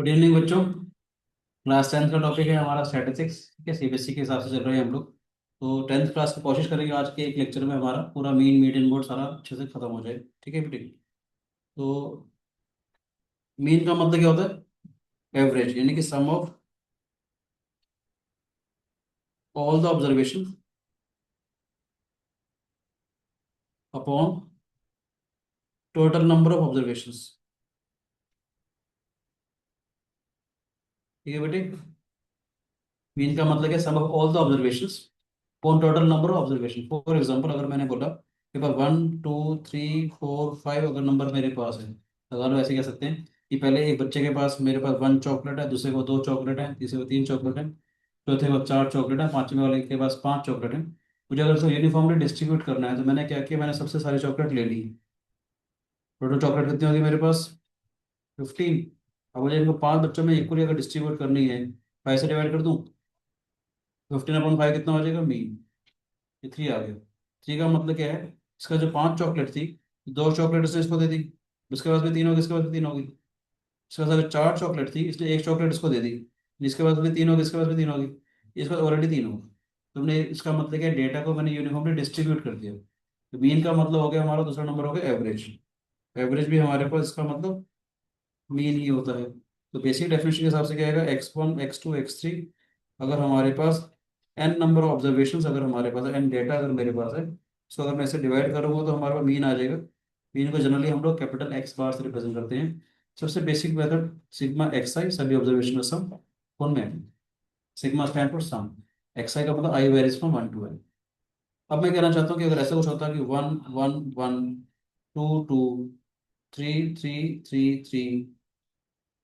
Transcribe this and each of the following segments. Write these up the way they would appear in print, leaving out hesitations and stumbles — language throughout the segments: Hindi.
गुड इवनिंग बच्चों। क्लास 10th का टॉपिक है हमारा स्टैटिस्टिक्स। ठीक है, सीबीएसई के हिसाब से चल रहे हैं हम लोग। तो 10th क्लास की कोशिश करेंगे आज के एक लेक्चर में हमारा पूरा मीडियन बोर्ड सारा अच्छे से खत्म हो जाए। ठीक है बेटे। तो मीन का मतलब क्या होता है? एवरेज, यानी कि sum of all the observation upon total number of observation. ठीक है बेटे। मीन का मतलब है sum of all the observation upon total number of observation. For example, अगर मैंने बोला कि 1 2 3 4 5 अगर नंबर मेरे पास है, तो अगर ऐसे कह सकते हैं कि पहले एक बच्चे के पास मेरे पास 1 चॉकलेट है, दूसरे को 2 चॉकलेट है, तीसरे को 3 चॉकलेट है, चौथे को 4 चॉकलेट है, पांचवें वाले के पास 5 चॉकलेट है। मुझे अगर उसको यूनिफॉर्मली डिस्ट्रीब्यूट करना है तो मैंने क्या किया, मैंने सबसे सारी चॉकलेट ले ली। टोटल चॉकलेट कितनी होगी मेरे पास? 15। अब मुझे इनको 5 बच्चों में इक्वली अगर डिस्ट्रीब्यूट करनी है, 5 से डिवाइड कर दूं, 15/5 कितना हो जाएगा? मीन। ये 3 आ गया। 3 का मतलब क्या है? इसका जो 5 चॉकलेट थी, 2 चॉकलेट उसने इसको दे दी, उसके पास भी 3 होगी, इसके पास भी 3 होगी। इसके पास अगर 4 चॉकलेट थी, इसने 1 चॉकलेट इसको दे दी, जिसके पास भी 3 होगी, इसके पास भी 3 होगी, इसके पास ऑलरेडी 3 होगी। तुमने इसका मतलब क्या, डेटा को मैंने यूनिफॉर्मली डिस्ट्रीब्यूट कर दिया। तो मीन का मतलब हो गया हमारा, दूसरा नंबर हो गया एवरेज। एवरेज भी हमारे पास इसका मतलब मीन ही होता है। तो बेसिक डेफिनेशन के हिसाब से क्या आएगा? x1 x2 x3। अगर हमारे पास n नंबर ऑफ ऑब्जर्वेशन, अगर हमारे पास n डेटा अगर मेरे पास है, उसको अगर मैं इसे डिवाइड करूंगा तो हमारे पास मीन आ जाएगा। मीन को जनरली हम लोग कैपिटल एक्स बार से रिप्रेजेंट करते हैं। सबसे basic method sigma x i, सभी ऑब्जर्वेशन का सम। कौन में? Sigma stand for sum. X i का मतलब i varies from 1 to n। अब मैं कहना चाहता हूँ कि अगर ऐसा कुछ होता है कि 1 1 1 2 2 3 3 3 3,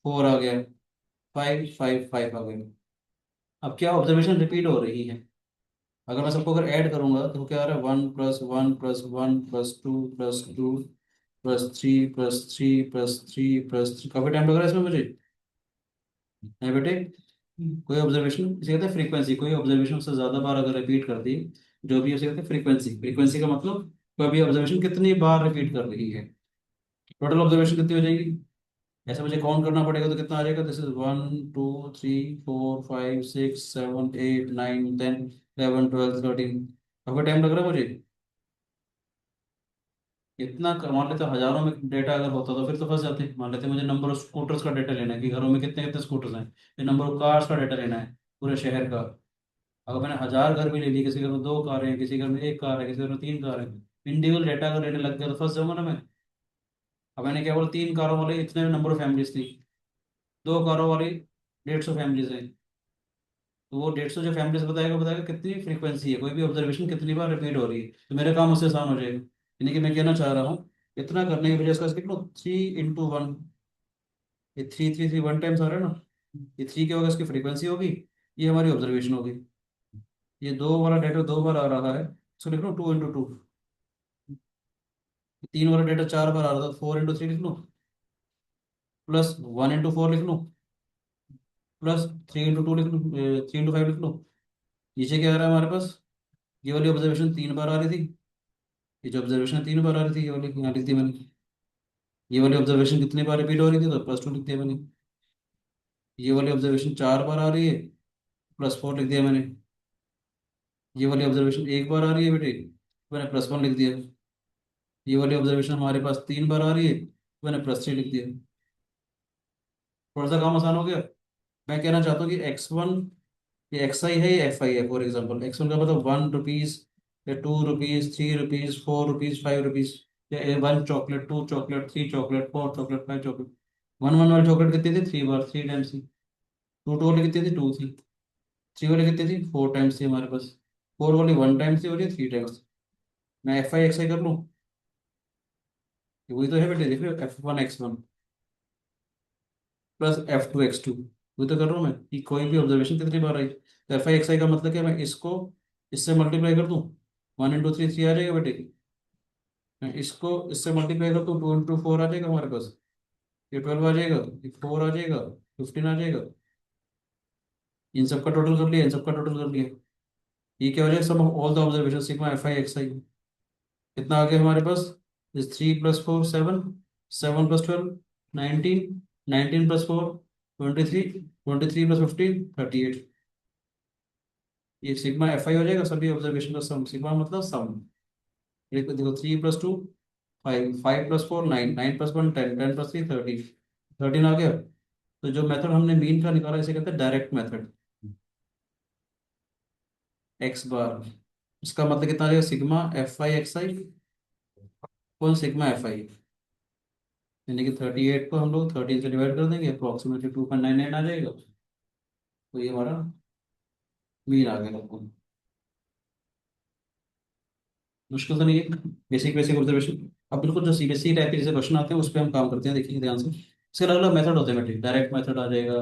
4 आ गया, 5 5 5 आ गया। अब क्या ऑब्जर्वेशन रिपीट हो रही है? अगर मैं सबको अगर ऐड करूंगा तो क्या आ रहा है? 1+1+1+2+2+3+3+3+3। काफी टाइम लग रहा है इसमें मुझे, है बेटे? कोई ऑब्जर्वेशन, इसे कहते हैं फ्रीक्वेंसी। कोई ऑब्जर्वेशन से ज्यादा बार अगर रिपीट कर दी, जो भी है, उसे कहते हैं फ्रीक्वेंसी। फ्रीक्वेंसी का मतलब कोई भी ऑब्जर्वेशन कितनी बार रिपीट कर रही है। टोटल ऑब्जर्वेशन कितनी हो जाएगी? ऐसे मुझे काउंट करना पड़ेगा तो कितना आ जाएगा? This is 1 2 3 4 5 6 7 8 9 10 11 12 13। काफी टाइम लग रहा है मुझे। इतना मान लेते हैं, हजारों में डेटा अगर होता तो फिर तो फंस जाते। मान लेते हैं मुझे नंबर ऑफ स्कूटर्स का डेटा लेना है कि घरों में कितने कितने स्कूटर्स हैं, फिर नंबर ऑफ कार्स का डेटा लेना है पूरे शहर का। अगर मैंने 1000 घर भी ले लिए, किसी घर में 2 कारें हैं, किसी घर में 1 कार है, किसी घर में 3 कार है, इंडिविजुअल डेटा अगर लेने लग गया तो फंस जाऊंगा ना मैं। अब मैंने क्या बोला, 3 कारों वाले इतने नंबर ऑफ फैमिलीज थी, 2 कारों वाली 150 फैमिलीज हैं। तो वो 150 जो फैमिलीज बताएगा, बताएगा कितनी फ्रीक्वेंसी है, कोई भी ऑब्जर्वेशन कितनी बार रिपीट हो रही है। तो मेरा काम उससे आसान हो जाएगा। यानी कि मैं कहना चाह रहा हूँ, इतना करने की वजह से कितना 3 × 1, ये 3 3 3 1 टाइम्स आ रहा है ना। ये 3 क्या होगा? इसकी फ्रीक्वेंसी होगी, ये हमारी ऑब्जर्वेशन होगी। ये 2 वाला डेटा 2 बार आ रहा है, इसको लिख लो 2 × 2। 3 वाला डेटा 4 बार आ रहा था, 4 × 3 लिख लो, प्लस 1 × 4 लिख लो, प्लस 3 × 2 लिख लो, 3 × 5 लिख लो। नीचे क्या आ रहा है हमारे पास? ये वाली ऑब्जर्वेशन 3 बार आ रही थी, ये जो ऑब्जर्वेशन 3 बार आ रही थी, ये वाली यहाँ लिख दी मैंने। ये वाली ऑब्जर्वेशन कितनी बार रिपीट हो रही थी, तो +2 लिख दिया मैंने। ये वाली ऑब्जर्वेशन 4 बार आ रही है, +4 लिख दिया मैंने। ये वाली ऑब्जर्वेशन 1 बार आ रही है बेटे, मैंने +1 लिख दिया। ये वाली ऑब्जर्वेशन हमारे पास 3 बार आ रही है, मैंने +3 लिख दिया। थोड़ा सा काम आसान हो गया। मैं कहना चाहता हूँ कि x1, ये एक्स आई है, ये एफ आई है। फॉर एग्जाम्पल, x1 का मतलब 1 रुपीज, या 2 रुपीज, 3 रुपीज, 4 रुपीज, 5 रुपीज, या 1 chocolate, 2 chocolate, 3 chocolate, 4 chocolate, 5 chocolate. 1 1 वाली चॉकलेट कितनी थी? 3 बार, 3 टाइम्स थी। 2 2 वाली कितनी थी? 2 थी। 3 वाली कितनी थी? 4 टाइम्स थी हमारे पास। 4 वाली 1 टाइम्स थी, और ये 3 टाइम्स। मैं एफ आई एक्स आई कर लूँ, ये वही तो है बेटे, देख रहे हो? F1 x1 plus F2 x2, वही तो कर रहा हूँ मैं कि कोई भी ऑब्जर्वेशन कितनी बार आई। तो एफ आई एक्स आई का मतलब क्या, मैं इसको इससे मल्टीप्लाई कर दूँ, 1 × 3 3 आ जाएगा बेटे। मैं इसको इससे मल्टीप्लाई कर दूँ, 2 × 4 आ जाएगा हमारे पास। ये 12 आ जाएगा, ये 4 आ जाएगा, 15 आ जाएगा। इन सब का टोटल कर लिया, इन सब का टोटल कर लिया। ये क्या हो जाएगा? Sum of all the observation sigma F i x i. कितना आ गया हमारे पास? 3 + 4 7, 7 + 12 19, 19 + 4 23 प्लस 15 38। ये सिग्मा एफ आई हो जाएगा, सभी ऑब्जर्वेशन का सम, सिग्मा मतलब सम। देखो देखो, 3 प्लस 2 5, 5 प्लस 4 9, 9 प्लस 1 10, 10 प्लस 3 13, 13 आ गया। तो जो मेथड हमने मीन का निकाला इसे कहते हैं डायरेक्ट मेथड, एक्स बार। इसका मतलब कितना आ जाएगा, सिग्मा एफ आई एक्स आई, कौन सिग्मा एफ आई, यानी कि 38 को हम लोग 13 से डिवाइड कर देंगे, अप्रोक्सीमेटली 2.99 आ जाएगा। तो ये हमारा मीन आ गया आपको। मुश्किल तो नहीं है, बेसिक बेसिक ऑब्जर्वेशन। अब बिल्कुल जो सीबीएसई टाइप के जैसे क्वेश्चन आते हैं उस पर हम काम करते हैं, देखिए ध्यान से। इसके अलग अलग मेथड होते हैं बेटे, डायरेक्ट मेथड आ जाएगा,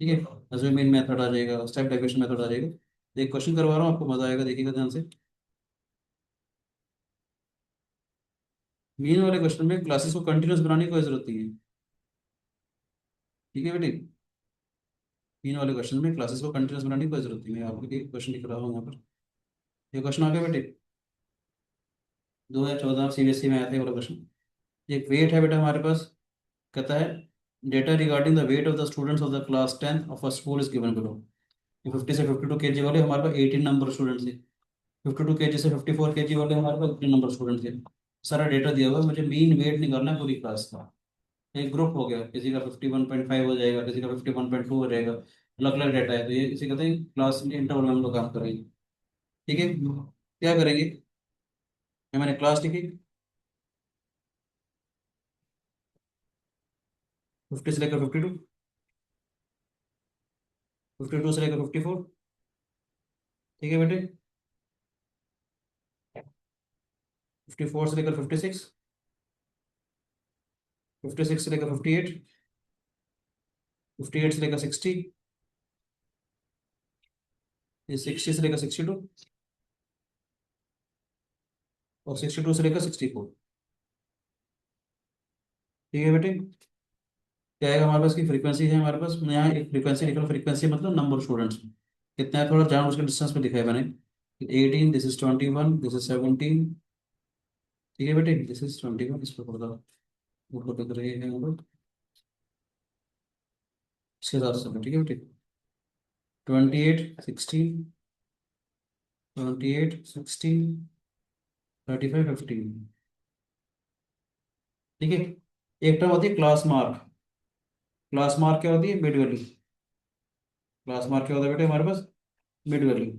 ठीक है, अज्यूमिंग मेथड आ जाएगा, स्टेप डेविएशन मेथड आ जाएगा। तो एक क्वेश्चन करवा रहा हूँ, आपको मजा आएगा, देखिएगा ध्यान से। मीन वाले क्वेश्चन में क्लासेस को कंटिन्यूस बनाने की कोई जरूरत नहीं है, ठीक है बेटे। मीन वाले क्वेश्चन में क्लासेस को कंटिन्यूस बनाने की कोई जरूरत नहीं है, आपको एक क्वेश्चन लिख रहा हूँ यहाँ पर। ये क्वेश्चन आ गया बेटे, 2014 सीबीएसई में आया था ये वाला क्वेश्चन। एक वेट है बेटा हमारे पास, कहता है data regarding the weight of the students of the class 10 of a school is given below. 50 से 52 kg वाले हमारे पास 18 नंबर स्टूडेंट थे, 52 kg से 54 kg वाले हमारे पास 18 नंबर स्टूडेंट थे। सारा डेटा दिया हुआ है, मुझे मीन वेट निकालना है पूरी क्लास का। एक ग्रुप हो गया, किसी का 51.5 हो जाएगा, किसी का 51.2 हो जाएगा, अलग अलग डेटा है। तो ये इसे कहते हैं क्लास इंटरवल में हम लोग काम करेंगे, ठीक है। क्या करेंगे, ये मैंने क्लास लिखी, 50 से लेकर 52, 52 से लेकर 54, ठीक है बेटे, 54 से लेकर 56, 56 से लेकर 58, 58 से लेकर 60, ये 60 से लेकर 62, और 62 से लेकर 64, ठीक है बेटे। क्या है हमारे पास की फ्रीक्वेंसी है, हमारे पास मैं यहाँ एक फ्रीक्वेंसी लिख रहा हूँ, फ्रीक्वेंसी मतलब नंबर स्टूडेंट्स कितना है, थोड़ा जान उसके डिस्टेंस पे लिखा है मैंने। 18, दिस इज 21, दिस इज 17, ठीक है बेटे, दिस इज 21, इस पर थोड़ा ऊपर लिख रहे हैं हम लोग, इसके साथ सब ठीक है बेटे। 28 16, 28 16, 35 15, ठीक है। एक टर्म होती है क्लास मार्क, क्लास मार्क क्या होती है, मिड वैल्यू। क्लास मार्क क्या होता है बेटे हमारे पास, मिड वैल्यू,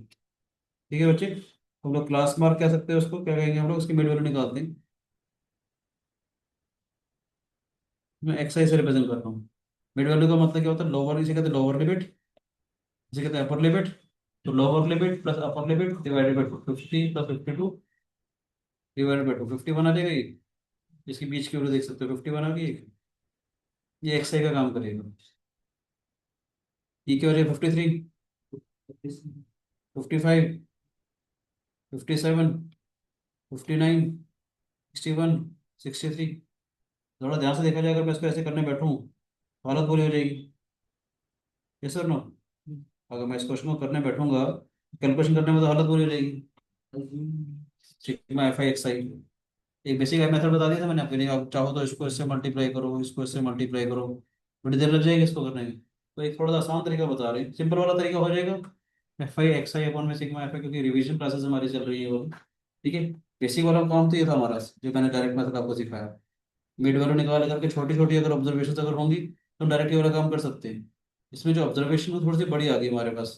ठीक है बच्चे। हम लोग क्लास मार्क कह सकते हैं उसको, क्या कहेंगे हम लोग, उसकी मिड वैल्यू निकालते हैं। मैं एक्सआई से रिप्रेजेंट कर रहा हूँ। मिड वैल्यू का मतलब क्या होता है, लोअर, इसे कहते हैं लोअर लिमिट, इसे कहते हैं अपर लिमिट। तो lower limit plus upper limit divided by 50 plus 52 divided by 51 आ जाएगा ये। इसके बीच की वैल्यू देख सकते हो, 51 आ गई। ये एक्सआई का काम करेगा। ये क्या हो जाएगा, 53, 55, 57, 59, 61, 63। थोड़ा ध्यान से देखा जाए, अगर मैं इसको ऐसे करने बैठूँ हालत बुरी हो जाएगी, यस सर नो। अगर मैं इस क्वेश्चन को करने बैठूंगा, कैलकुलेशन करने में तो हालत बुरी हो जाएगी। सिग्मा एफ आई एक्स आई, एक बेसिक मेथड बता दिया था मैंने आपको, नहीं आप चाहो तो इसको इससे मल्टीप्लाई करो, इसको इससे मल्टीप्लाई करो, बड़ी देर लग जाएगी इसको करने में। तो एक थोड़ा सा आसान तरीका बता रहे हैं, सिंपल वाला तरीका हो जाएगा, F i x I upon में सिग्मा एफ आई, क्योंकि रिवीजन क्लासेस हमारी चल रही है वो, ठीक है। बेसिक वाला काम तो ये था हमारा, जो मैंने डायरेक्ट मेथड आपको सिखाया। मिड वैल्यू निकाल करके छोटी छोटी अगर ऑब्जर्वेशन अगर होंगी तो डायरेक्ट ये वाला काम कर सकते हैं। इसमें जो ऑब्जर्वेशन है थोड़ी सी बड़ी आ गई हमारे पास,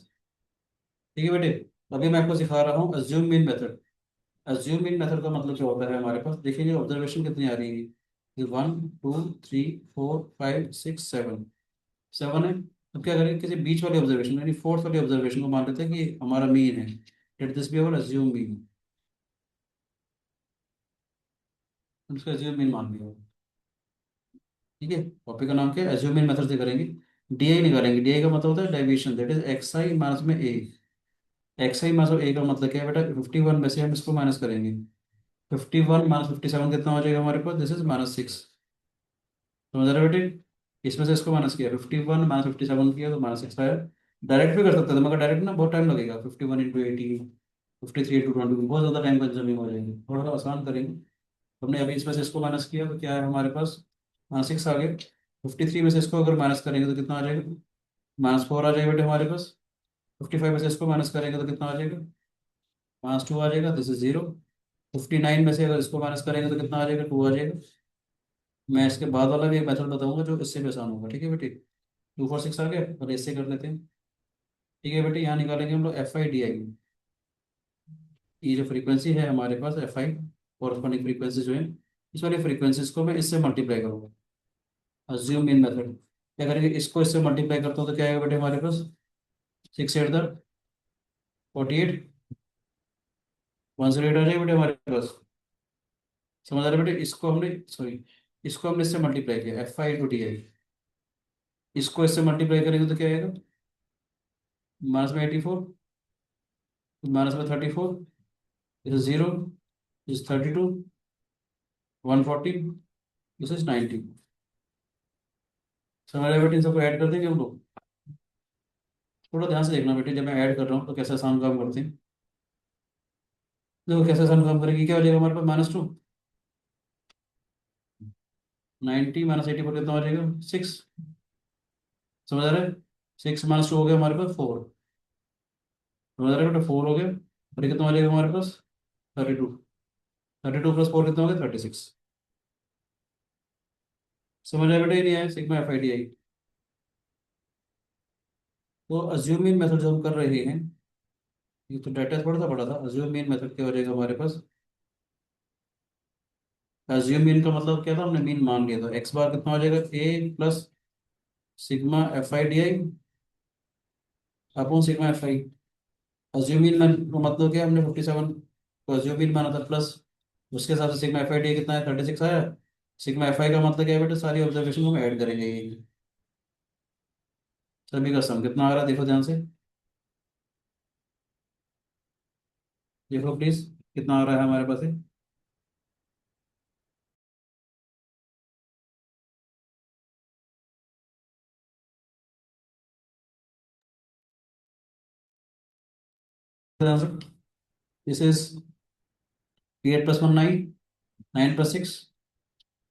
ठीक है बेटे। अभी मैं आपको सिखा रहा हूँ assume mean method. Assume mean method का मतलब क्या होता है, हमारे पास देखिए ऑब्जर्वेशन कितनी आ रही है, 1 2 3 4 5 6 7, 7 है। अब क्या करेंगे, किसी बीच वाले ऑब्जर्वेशन यानी फोर्थ वाले ऑब्जर्वेशन को मान लेते हैं कि हमारा मीन है, let this be our assume mean, उसका अज्यूम मीन मान लिया, ठीक है। टॉपिक का नाम क्या है, अज्यूम मीन मेथड से करेंगे। डीआई निकालेंगे, डीआई का मतलब होता है deviation, that is x I minus में ए। एक्स आई माइनस ए का मतलब क्या है बेटा, 51 में से हम इसको माइनस करेंगे। 51 माइनस 57 कितना हो जाएगा हमारे पास, दिस इज -6, समझ रहे हो बेटे। इसमें से इसको माइनस किया, 51 माइनस 57 किया तो -6 आया। डायरेक्ट भी कर सकते थे मगर डायरेक्ट ना बहुत टाइम लगेगा, 51 × 18, 53 × 20, बहुत ज़्यादा टाइम कंज्यूमिंग हो जाएगी, थोड़ा सा आसान करेंगे। हमने अभी इसमें से इसको माइनस किया तो क्या है हमारे पास, -6 आ गया। 53 में से इसको अगर माइनस करेंगे तो कितना आ जाएगा? -4 आ जाएगा बेटे हमारे पास। 55 में से इसको माइनस करेंगे तो कितना आ जाएगा? -2 आ जाएगा, दिस इज 0। 59 में से अगर इसको माइनस करेंगे तो कितना आ जाएगा? 2 आ जाएगा। मैं इसके बाद वाला भी एक मेथड बताऊंगा जो इससे भी आसान होगा, ठीक है बेटे। 2 4 6 आ गया, और इससे कर लेते हैं। ठीक है बेटे, यहाँ निकालेंगे हम लोग FI/DI। ये जो फ्रीक्वेंसी है हमारे पास FI, कॉरस्पॉन्डिंग फ्रीक्वेंसी जो है, इस वाली फ्रीक्वेंसीज को मैं इससे मल्टीप्लाई करूंगा। अज्यूम इन मेथड क्या करेंगे, इसको इससे मल्टीप्लाई करता हूँ तो क्या आएगा बेटे हमारे पास? 6 8 48, 108 आ जाएगा बेटे हमारे पास। समझ आ रहा है बेटे? इसको हमने, सॉरी, इसको हमने इससे मल्टीप्लाई किया, FI/DI। इसको इससे मल्टीप्लाई करेंगे तो क्या आएगा? माइनस में 84, माइनस में 34, this is 0, this is 32, 140, this is 90। समझ रहे बेटे? इन सबको ऐड कर देंगे हम लोग। थोड़ा ध्यान से देखना बेटे, जब मैं ऐड कर रहा हूँ तो कैसे आसान काम करते हैं। देखो कैसे आसान काम करेंगे, क्या हो जाएगा हमारे पास? -2, 90 -84 कितना हो जाएगा? 6। समझ आ रहा है? 6 -2 हो गया हमारे पास 4। समझ आ रहा है बेटा? 4 हो गया, और ये कितना हो जाएगा हमारे पास? 32। 32 + 4 कितना हो गया? 36। समझ आया बेटा? ये नहीं आया, सिग्मा FI/DI। तो अज्यूम मीन मेथड जो हम कर रहे हैं, ये तो डाटा थोड़ा सा बड़ा था। अज्यूम मीन मेथड क्या हो जाएगा हमारे पास? अज्यूम मीन का मतलब क्या था? हमने मीन मान लिया था। एक्स बार कितना हो जाएगा? A plus sigma FI/DI upon sigma FI। Assume mean का मतलब क्या? हमने 57 को अज्यूम मीन माना था, प्लस उसके हिसाब से सिग्मा FI/DI कितना है? 36 आया। सिग्मा FI का मतलब क्या है बेटा? सारी ऑब्जर्वेशन को हम ऐड करेंगे ये। सभी का सम कितना आ रहा है देखो ध्यान से। देखो प्लीज, कितना आ रहा है हमारे पास है? ध्यान से, दिस इज 8 + 1 9, 9 + 6,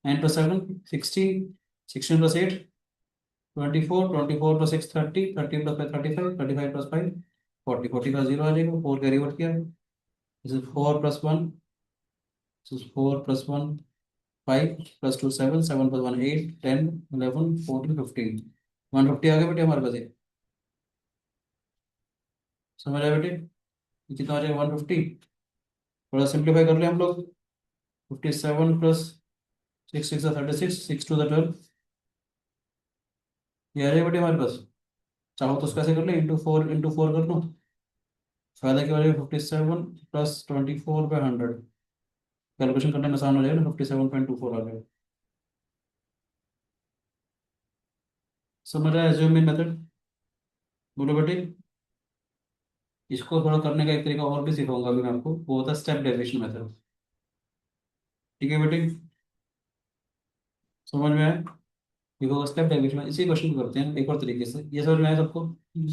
9 + 7 16, 16 + 8 24, 24 + 6 30, 30 + 5 35, 35 + 5 40, 40 का 0 आ जाएगा। 4 कैरी आउट किया। दिस इज 4 + 1, दिस इज 4 + 1 5 + 2 7, 7 + 1 8 10 11 14 15, 150 आ गया बेटे हमारे पास ये। समझ आया बेटे? ये कितना आ जाएगा? 150। थोड़ा सिंप्लीफाई कर ले हम लोग। 57 + 6 6 36, 6 2 12, ये आ जाएगा बेटे हमारे पास। चाहो तो उसको ऐसे कर ले, इंटू फोर कर लो। फायदा क्या हो जाएगा? 57 + 24/100। कैलकुलेशन करने में आसान हो जाएगा ना। 57.24 आ गया। समझ आया एज्यूम इन मेथड? बोलो बेटे। इसको थोड़ा करने का एक तरीका और भी सिखाऊंगा अभी मैं आपको, वो होता है स्टेप डेविएशन मेथड। ठीक है बेटे? समझ में आया? देखो स्टेप डेविएशन में इसी क्वेश्चन को करते हैं एक और तरीके से। ये समझ में आया सबको?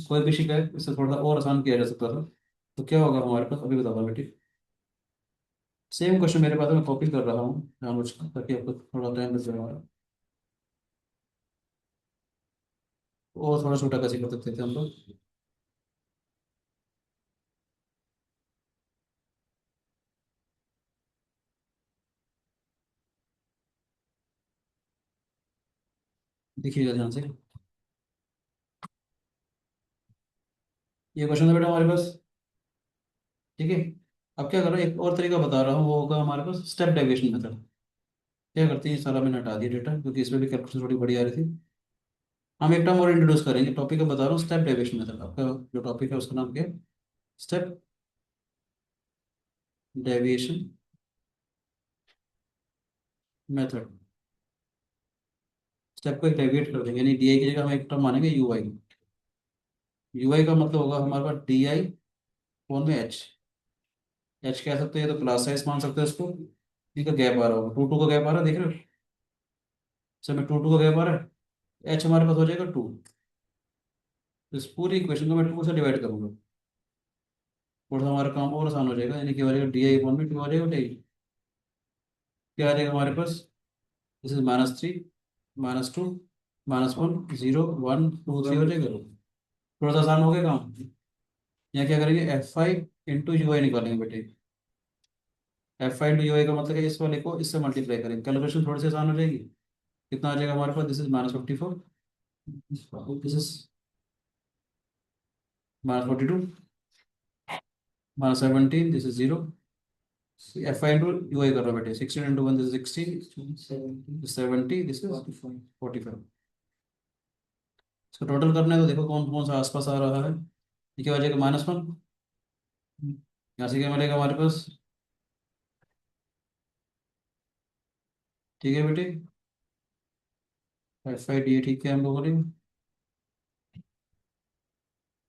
कोई भी शिकायत, इससे थोड़ा सा और आसान किया जा सकता था। तो क्या होगा हमारे पास, अभी बताता हूँ बेटे। सेम क्वेश्चन मेरे पास है, मैं कॉपी कर रहा हूँ जानबूझकर ताकि आपको थोड़ा टाइम लग जाए हमारा। और थोड़ा छोटा कैसे कर सकते थे हम लोग? देखिएगा ध्यान से। ये क्वेश्चन है बेटा हमारे पास। ठीक है। अब क्या कर रहा हूँ, एक और तरीका बता रहा हूँ, वो होगा हमारे पास स्टेप डेविएशन मेथड। क्या करते हैं, ये सारा मैंने हटा दिया डेटा क्योंकि इसमें भी कैलकुलेशन थोड़ी बड़ी आ रही थी। हम एक टर्म और इंट्रोड्यूस करेंगे, टॉपिक का बता रहा हूँ, स्टेप डेविएशन मेथड। आपका जो टॉपिक है उसका नाम क्या है? Step deviation method. स्टेप को एक डेविएट कर देंगे, यानी DI की जगह हम एक टर्म मानेंगे UI। UI का मतलब होगा हमारे पास DI फोन में H कह सकते हैं, तो क्लास साइज मान सकते हैं इसको। ठीक है, गैप आ रहा होगा, 2 2 का गैप आ रहा है, देख रहे हो? समय 2 2 का गैप आ रहा है। H हमारे पास हो जाएगा 2। इस पूरी इक्वेशन को मैं 2 से डिवाइड करूंगा, थोड़ा सा हमारा काम और आसान हो जाएगा। यानी कि हमारे DI/2 आ जाएगा बेटा। क्या आ जाएगा हमारे पास? दिस इज -3 -2 -1 0 1 2 3 हो जाएगा। थोड़ा सा आसान हो गया काम। यहाँ क्या करेंगे, F5 × UI निकालेंगे बेटे। F5 × UI का मतलब है इस वाले को इससे मल्टीप्लाई करेंगे, कैलकुलेशन थोड़ी सी आसान हो जाएगी। कितना आ जाएगा हमारे पास, this is -54, this is -42, -17, this is 0। F5 × UI कर रहा हूँ बेटे, 16 × 1 दिस इज 16, 70, दिस इज 45। इसको टोटल करना है तो देखो कौन कौन सा आसपास आ रहा है। ये क्या हो जाएगा, -1। यहाँ से क्या मिलेगा हमारे पास, ठीक है बेटे। F5 ठीक है हम लोगों ने,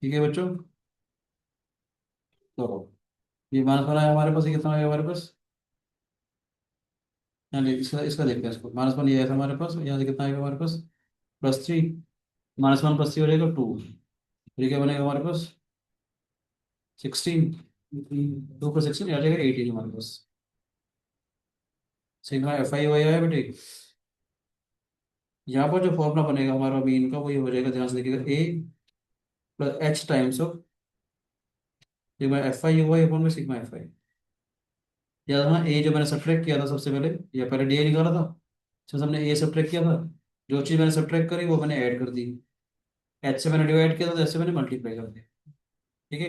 ठीक है बच्चों। तो ये -1 है हमारे पास, ये कितना है हमारे पास। यहाँ इसका इसका देखते हैं, इसको -1 ये है हमारे पास, यहाँ से कितना आएगा हमारे पास, +3। -1 + 3 हो जाएगा 2। फिर क्या बनेगा हमारे पास, 16। 2 + 16 आ जाएगा 18 हमारे पास। सिग्मा F5 आया बेटे। यहाँ पर जो फॉर्मूला बनेगा हमारा मीन का, वही हो जाएगा, ध्यान से देखिएगा, A + H times of sigma F5 upon में सिग्मा F5। याद है ना, ए जो मैंने सब्ट्रैक्ट किया था सबसे पहले, या पहले डी निकाला था, इसमें हमने ए सब्ट्रैक्ट किया था। जो चीज़ मैंने सब्ट्रैक्ट करी वो मैंने ऐड कर दी। एच से मैंने डिवाइड किया था तो एच से मैंने मल्टीप्लाई कर दिया। ठीक है।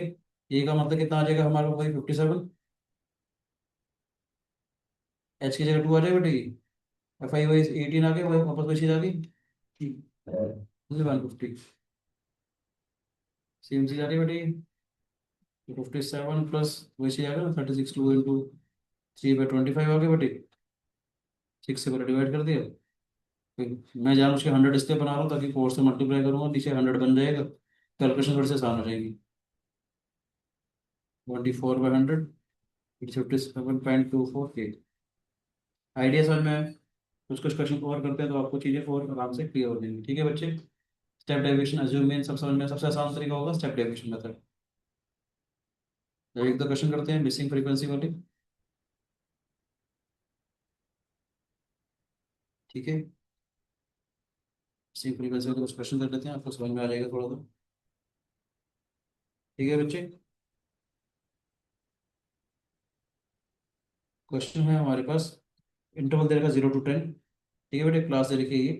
ए का मतलब कितना आ जाएगा हमारे को, वही 57। एच की जगह 2 आ जाएगा बेटे। F5 18 आ गया, वही वापस वही चीज़ आ गई, 150। सेम चीज़ आ रही है बेटे, 57 प्लस वही चीज़ आ गया 36, 2 × 3/25 आ गया बेटे। 6 से पहले डिवाइड कर दिया। मैं जान उसके 100 इसलिए बना रहा हूँ ताकि 4 से मल्टीप्लाई करूंगा, नीचे 100 बन जाएगा, कैलकुलेशन थोड़ी सी आसान हो जाएगी। 24/100, 57.24 के। आइडिया समझ में आया? कुछ कुछ क्वेश्चन और करते हैं तो आपको चीज़ें और आराम से क्लियर हो जाएंगी, ठीक है बच्चे। स्टेप डेविएशन अज्यूम मीन सब समझ में, सबसे आसान तरीका होगा स्टेप डेविएशन मेथड। एक दो क्वेश्चन करते हैं मिसिंग फ्रीक्वेंसी वाले, ठीक है। मिसिंग फ्रीक्वेंसी वाले कुछ क्वेश्चन कर लेते हैं, आपको समझ में आ जाएगा थोड़ा सा, ठीक है बच्चे। क्वेश्चन है हमारे पास, इंटरवल दे रखा 0 to 10, ठीक है बेटे, क्लास दे रखी है ये।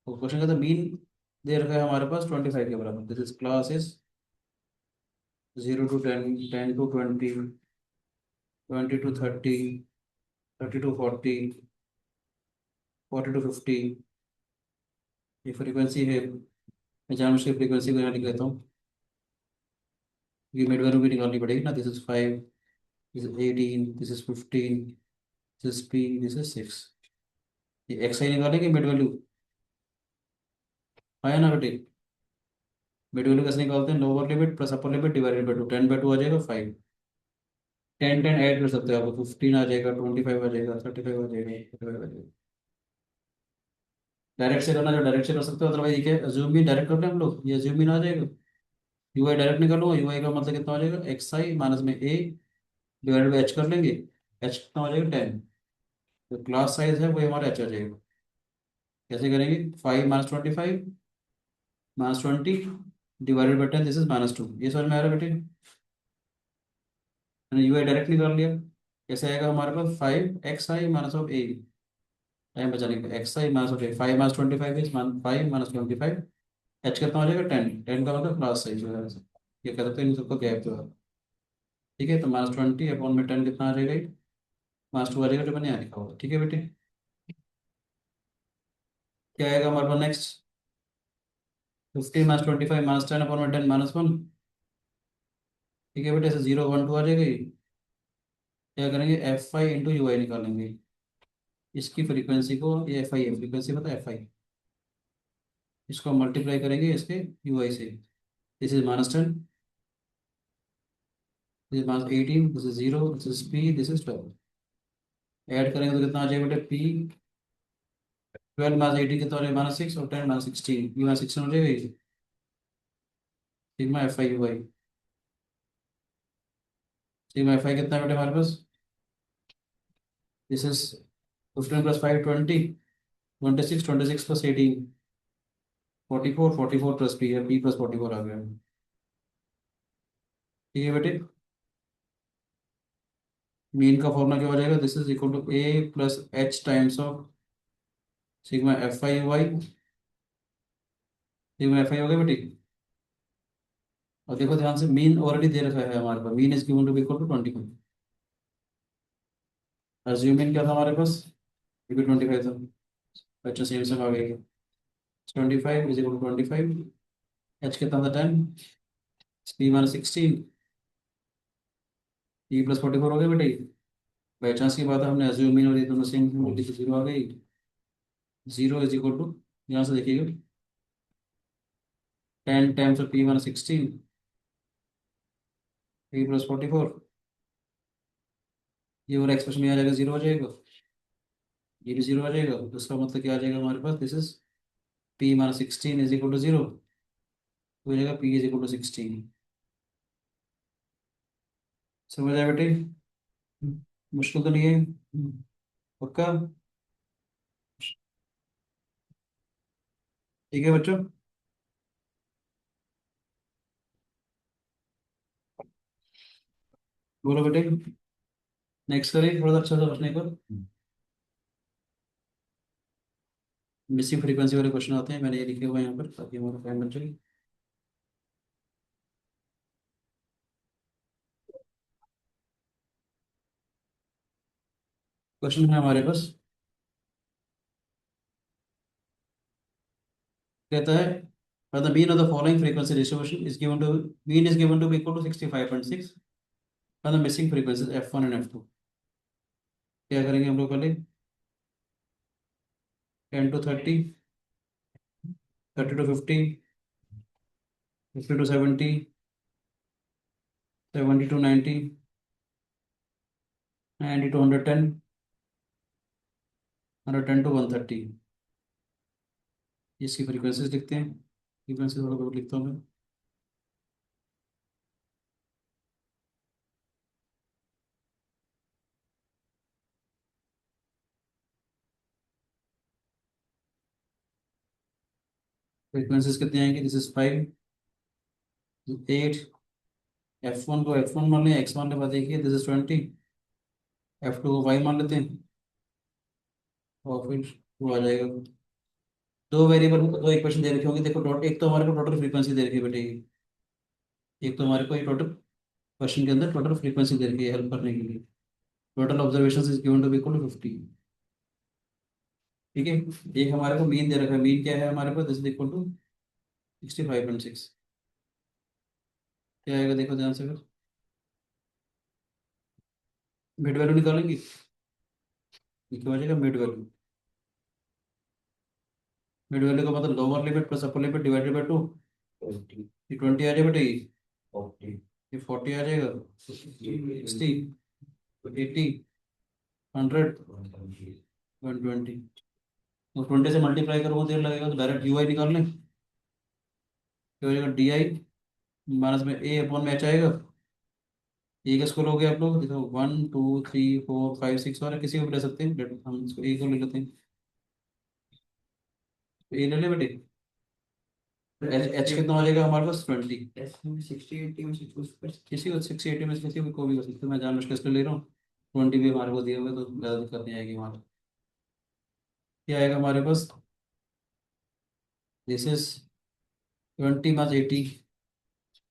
तो क्वेश्चन का था मीन दे रखा है हमारे पास 25 के बराबर, this is class is 0 to 10, 10 to 20, 20 to 30, 30 to 40, 40 to 50। ये फ्रीक्वेंसी है, मैं जानबूझ के फ्रीक्वेंसी को यहाँ लिख लेता हूँ, ये मिड वैल्यू भी निकालनी पड़ेगी ना। This is 5, this is 18, this is 15, this is P, this is 6। ये एक्स आई निकालेंगे मिड वैल्यू, आया ना बेटे। मिड वैल्यू कैसे निकालते हैं, lower limit plus upper limit divided by 2, 10/2 आ जाएगा 5। 10 10 ऐड कर सकते हो आप, 15 आ जाएगा, 25 आ जाएगा, 35 आ जाएगा, 45 आ जाएगा। डायरेक्ट से करना जो डायरेक्ट से कर सकते हो, अदरवाइज ये अज्यूम भी डायरेक्ट कर लें हम लोग, ये अज्यूम भी ना आ जाएगा। UI डायरेक्ट निकालूंगा, UI का मतलब कितना हो जाएगा, XI माइनस में A डिवाइडेड बाई H कर लेंगे। H कितना हो जाएगा 10, तो क्लास साइज है वो हमारा H आ जाएगा। कैसे करेंगे, 5 - 25 -20 डिवाइडेड बाई 10, दिस इज -2। ये समझ में आ रहा है बेटे, मैंने UI डायरेक्ट निकाल लिया। कैसे आएगा हमारे पास, 5XI minus of A, time बचाने के XI minus of A, 5 - 25 is 5 - 25। H कितना हो जाएगा 10, 10 का मतलब क्लास साइज जो है, ये कह सकते हैं इन सबको गैप जो है। ठीक है, तो -20/10 कितना आ जाएगा, -2 आ जाएगा, जो मैंने यहाँ लिखा होगा, ठीक है बेटे। क्या आएगा हमारे पास नेक्स्ट, 15 - 25 -10/10 -1। ठीक है बेटे, ऐसे 0 1 2 आ जाएगा ये। क्या करेंगे, F5 × UI निकालेंगे। इसकी फ्रीक्वेंसी को, ये Fi है, फ्रीक्वेंसी पता है Fi, इसको मल्टीप्लाई करेंगे इसके UI से। This is -10, this is -18, this is 0, this is P, this is 12। Add करेंगे तो कितना आ जाएगा बेटे, P 12 -18 कितना हो जाएगा, -6, और 10 -16, ये -16 हो जाएगा ये, सिग्मा Fi/UI। सिग्मा Fi कितना है बेटे हमारे पास, दिस इज 15 + 5 20, 26, 26 + 18 44 प्लस पी है, पी प्लस 44 आ गया। ठीक है बेटे, मीन का फॉर्मूला क्या हो जाएगा, this is equal to A plus H times of sigma F I Y. Sigma F I हो गया बेटे। और देखो ध्यान से, मीन ऑलरेडी दे रखा है हमारे पास, mean is given to be equal to 25। Assuming क्या था हमारे पास, ये भी 25 था। अच्छा सेम सेम आ गई। 25 इज इक्वल टू 25। एच कितना था 10, पी माइनस 16, पी प्लस 44 हो गया बेटे। बाई चांस की बात है, हमने अज्यूम मीन और ये दोनों सेम जीरो आ गई। जीरो इज इक्वल टू, यहाँ से देखिएगा, 10 times of P minus 16, P plus 44। ये वाला एक्सप्रेशन में आ जाएगा, जीरो आ जाएगा। ये भी जीरो आ जाएगा, तो इसका मतलब क्या आ जाएगा हमारे पास, this is p minus 16 is equal to zero. हो जाएगा पी इज इक्वल टू 16। समझ आया बेटे, मुश्किल तो नहीं है, पक्का। ठीक है बच्चों, बोलो बेटे। नेक्स्ट करिए, थोड़ा सा अच्छा सा बचने को। मिसिंग फ्रीक्वेंसी वाले क्वेश्चन आते हैं, मैंने ये लिखे हुए हैं यहाँ पर ताकि हमारा टाइम बच जाए। क्वेश्चन है हमारे पास, कहता है for the mean of the following frequency distribution is given to, mean is given to be equal to 65.6 for the missing frequencies f1 and f2। क्या करेंगे हम लोग पहले, 10 to 30, 30 to 50, 50 to 70, 70 to 90, 90 to 110, 110 to 130। इसकी फ्रीक्वेंसीज लिखते हैं, फ्रीक्वेंसी थोड़ा बहुत लिखता हूँ मैं। फ्रीक्वेंसीज कितनी आएंगी, दिस इज 5, 8, f1 को f1 मान लें, x मान लें, बात देखिए, दिस इज 20, f2 को y मान लेते हैं, और फिर वो आ जाएगा। दो वेरिएबल में दो इक्वेशन दे रखे होंगे, देखो टोटल, एक तो हमारे को टोटल फ्रीक्वेंसी दे रखी है बेटे, एक तो हमारे को ये टोटल क्वेश्चन के अंदर टोटल फ्रीक्वेंसी दे रखी है हेल्प करने के लिए। Total observation is given to be equal to 50। ठीक है, एक हमारे को मीन दे रखा है, मीन क्या है हमारे पास, दिस इज इक्वल टू 65.6। क्या आएगा देखो ध्यान से, फिर मिड वैल्यू निकालेंगे, ये क्या हो जाएगा, मिड वैल्यू। मिड वैल्यू का मतलब lower limit plus upper limit divided by 2। ये 20 आ जाएगा बेटे, ये 40 आ जाएगा, 60, 80, 100, 120। और 20 से मल्टीप्लाई करोगे देर लगेगा, तो डायरेक्ट यू आई निकाल लें। क्या हो जाएगा, डी आई माइनस में ए अपॉन में एच आएगा। ए का स्कोर हो गया आप लोग देखो, 1 2 3 4 5 6 वाला किसी को भी ले सकते हैं, हम इसको ए को ले लेते हैं। ए ले ले बेटे, एच एच कितना हो जाएगा हमारे पास, 20। किसी को 60 80 में से किसी को भी हो सकता है, मैं जान मुश्किल इसलिए ले रहा हूँ। 20 भी हमारे को दिए हुए, तो ज़्यादा दिक्कत नहीं आएगी हमारे। क्या आएगा हमारे पास, this is 20 minus 80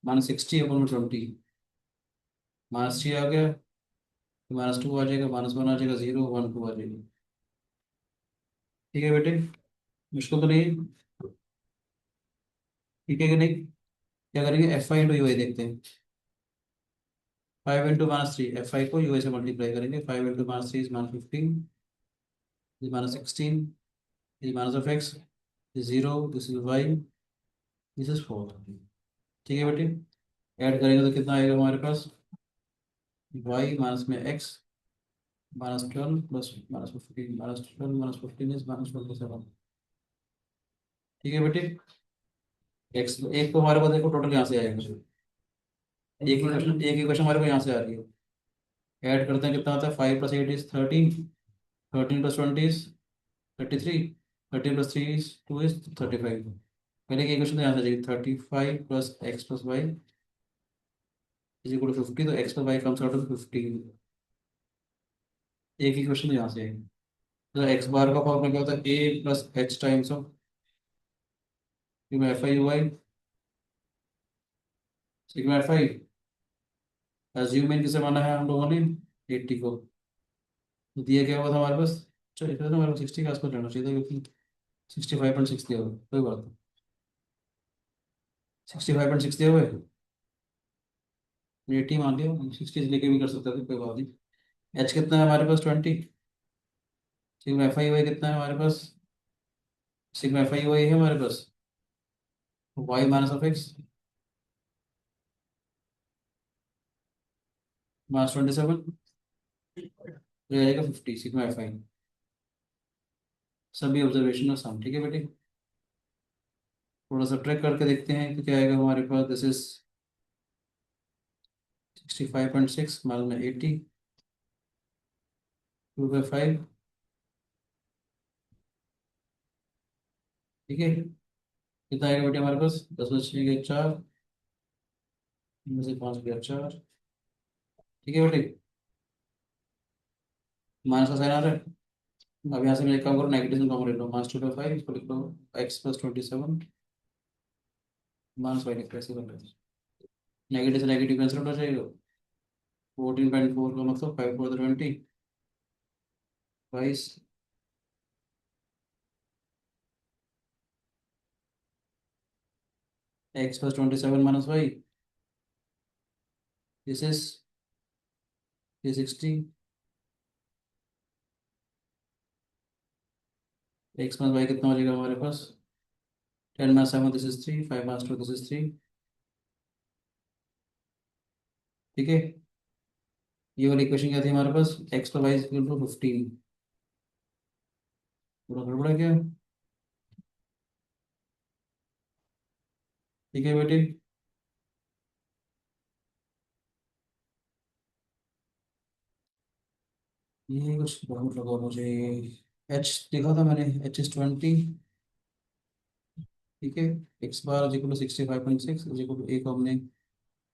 minus 60 upon 20, minus 3 आ गया, माइनस 2 आ जाएगा, माइनस 1 आ जाएगा, 0 1 2 आ जाएगा। ठीक है बेटे, मुश्किल तो नहीं है, ठीक है कि नहीं। क्या करेंगे, एफ आई इंटू यू आई देखते हैं। 5 इंटू माइनस 3, एफ आई को यू आई से मल्टीप्लाई करेंगे, 5 into minus 3 is minus 15, is minus 16, is minus of X, is 0, this is Y, this is 4। ठीक है बेटे, ऐड करेंगे तो कितना आएगा हमारे पास, वाई माइनस में x, minus 12 plus minus 15, minus 12 minus 15 is minus 27। ठीक है बेटे, एक्स एक तो हमारे पास देखो टोटल यहाँ से आएगा, एक ही क्वेश्चन हमारे को यहाँ से आ रही है। ऐड करते हैं, कितना आता है, 5 + 8 इज 13, 13 + 20 इज 33, 13 + 3 इज 2 इज 35। पहले की इक्वेशन तो यहाँ से आ जाएगी 35 plus X plus Y is equal to 50, तो X plus Y comes out to 15। एक ही क्वेश्चन यहाँ से आएगी। तो एक्स बार का फॉर्मूला क्या होता है, a plus H times of sigma F I Y, sigma F i assume इन किसे माना है हम लोगों ने, 80 को। तो दिया क्या हुआ था हमारे पास, चलो इतना तो हमारे पास 60 के आसपास रहना चाहिए था, क्योंकि 65.6 दिया हुआ है। कोई बात नहीं, 65.6 दिया हुआ है, 80 मान लिया, 60 से लेके भी कर सकते थे, कोई बात नहीं। एच कितना है हमारे पास, 20। सिग्मा एफ आई वाई कितना है हमारे पास, सिग्मा एफ आई वाई है हमारे पास Y minus of X minus 27, तो आएगा 50 सिग्मा एफ आई। सभी ऑब्जर्वेशन और सम, ठीक है बेटे। थोड़ा सा ट्रैक करके देखते हैं कि क्या आएगा हमारे पास। दिस इज 65.6 माइनस में 80, 2/5, ठीक है। कितना आएगा बेटे हमारे पास, 10 में 6 गए 4, इनमें से 5 गया 4, ठीक है बेटे। माइनस का साइन आ रहा है। अब यहाँ से मैं एक काम करो, नेगेटिव में कॉमन ले लो, माइनस 2/5, इसको लिख लो एक्स प्लस 27 माइनस वाई, लिख कैसे कर रहे हैं, नेगेटिव से नेगेटिव कैंसिल हो जाएगा। 14.4 का मतलब 5 4 20, 22, X plus 27 minus Y, this is 360, X minus Y कितना हो जाएगा हमारे पास, 10 minus 7 this is 3, 5 minus 2 this is 3, ठीक है। ये वाली इक्वेशन क्या थी हमारे पास, X plus Y equal to 15। पूरा गड़बड़ा क्या, ठीक है बेटे। ये कुछ बहुत लगा मुझे, एच देखा था मैंने, एच इज 20, ठीक है। X bar is equal to 65.6 is equal to A को हमने